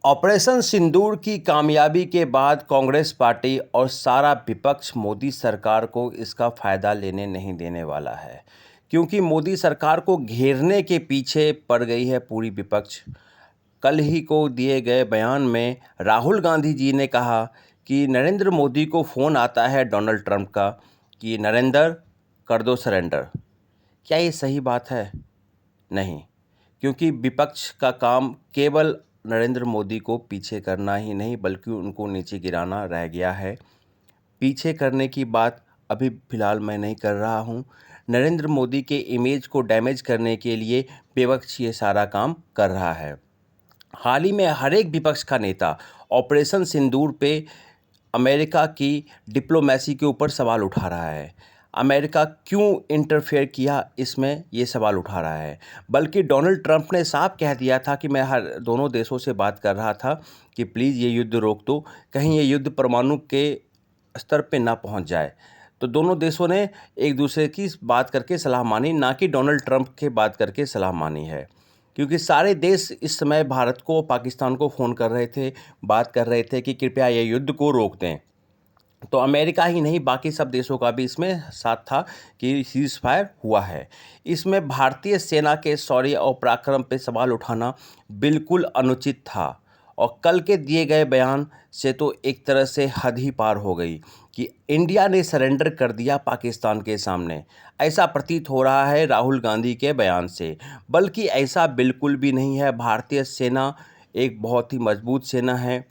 Operation सिंदूर की कामयाबी के बाद कांग्रेस पार्टी और सारा विपक्ष मोदी सरकार को इसका फ़ायदा लेने नहीं देने वाला है, क्योंकि मोदी सरकार को घेरने के पीछे पड़ गई है पूरी विपक्ष। कल ही को दिए गए बयान में राहुल गांधी जी ने कहा कि नरेंद्र मोदी को फ़ोन आता है डोनाल्ड ट्रंप का कि नरेंद्र कर दो सरेंडर। क्या ये सही बात है? नहीं, क्योंकि विपक्ष का काम केवल नरेंद्र मोदी को पीछे करना ही नहीं बल्कि उनको नीचे गिराना रह गया है। पीछे करने की बात अभी फ़िलहाल मैं नहीं कर रहा हूँ। नरेंद्र मोदी के इमेज को डैमेज करने के लिए विपक्ष ये सारा काम कर रहा है। हाल ही में हर एक विपक्ष का नेता ऑपरेशन सिंदूर पे अमेरिका की डिप्लोमेसी के ऊपर सवाल उठा रहा है। अमेरिका क्यों इंटरफेयर किया इसमें ये सवाल उठा रहा है। बल्कि डोनाल्ड ट्रंप ने साफ कह दिया था कि मैं हर दोनों देशों से बात कर रहा था कि प्लीज़ ये युद्ध रोक दो, कहीं ये युद्ध परमाणु के स्तर पे ना पहुंच जाए। तो दोनों देशों ने एक दूसरे की बात करके सलाह मानी, ना कि डोनाल्ड ट्रंप के बात करके सलाह मानी है। क्योंकि सारे देश इस समय भारत को, पाकिस्तान को फ़ोन कर रहे थे, बात कर रहे थे कि कृपया ये युद्ध को रोक दें। तो अमेरिका ही नहीं बाकी सब देशों का भी इसमें साथ था कि सीज़ फायर हुआ है। इसमें भारतीय सेना के शौर्य और पराक्रम पे सवाल उठाना बिल्कुल अनुचित था। और कल के दिए गए बयान से तो एक तरह से हद ही पार हो गई कि इंडिया ने सरेंडर कर दिया पाकिस्तान के सामने। ऐसा प्रतीत हो रहा है राहुल गांधी के बयान से, बल्कि ऐसा बिल्कुल भी नहीं है। भारतीय सेना एक बहुत ही मजबूत सेना है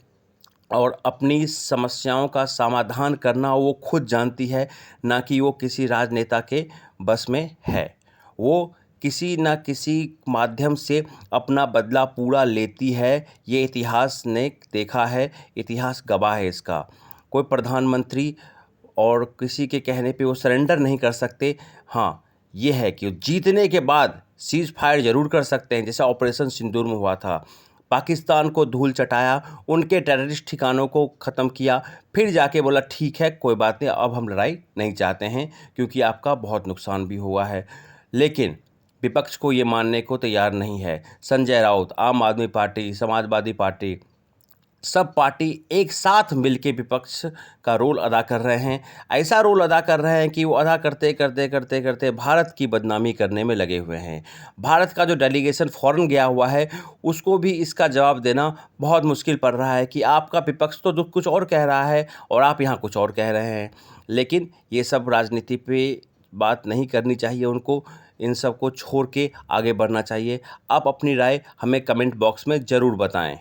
और अपनी समस्याओं का समाधान करना वो खुद जानती है, ना कि वो किसी राजनेता के बस में है। वो किसी न किसी माध्यम से अपना बदला पूरा लेती है। ये इतिहास ने देखा है, इतिहास गवाह है इसका। कोई प्रधानमंत्री और किसी के कहने पे वो सरेंडर नहीं कर सकते। हाँ, ये है कि जीतने के बाद सीज़ फायर ज़रूर कर सकते हैं, जैसे ऑपरेशन सिंदूर में हुआ था। पाकिस्तान को धूल चटाया, उनके टेररिस्ट ठिकानों को ख़त्म किया, फिर जाके बोला ठीक है कोई बात नहीं, अब हम लड़ाई नहीं चाहते हैं क्योंकि आपका बहुत नुकसान भी हुआ है। लेकिन विपक्ष को ये मानने को तैयार नहीं है। संजय राउत, आम आदमी पार्टी, समाजवादी पार्टी, सब पार्टी एक साथ मिलके विपक्ष का रोल अदा कर रहे हैं। ऐसा रोल अदा कर रहे हैं कि वो अदा करते करते करते करते भारत की बदनामी करने में लगे हुए हैं। भारत का जो डेलीगेशन फ़ॉरेन गया हुआ है उसको भी इसका जवाब देना बहुत मुश्किल पड़ रहा है कि आपका विपक्ष तो कुछ और कह रहा है और आप यहाँ कुछ और कह रहे हैं। लेकिन ये सब राजनीति पे बात नहीं करनी चाहिए उनको, इन सब को छोड़ के आगे बढ़ना चाहिए। आप अपनी राय हमें कमेंट बॉक्स में ज़रूर बताएं।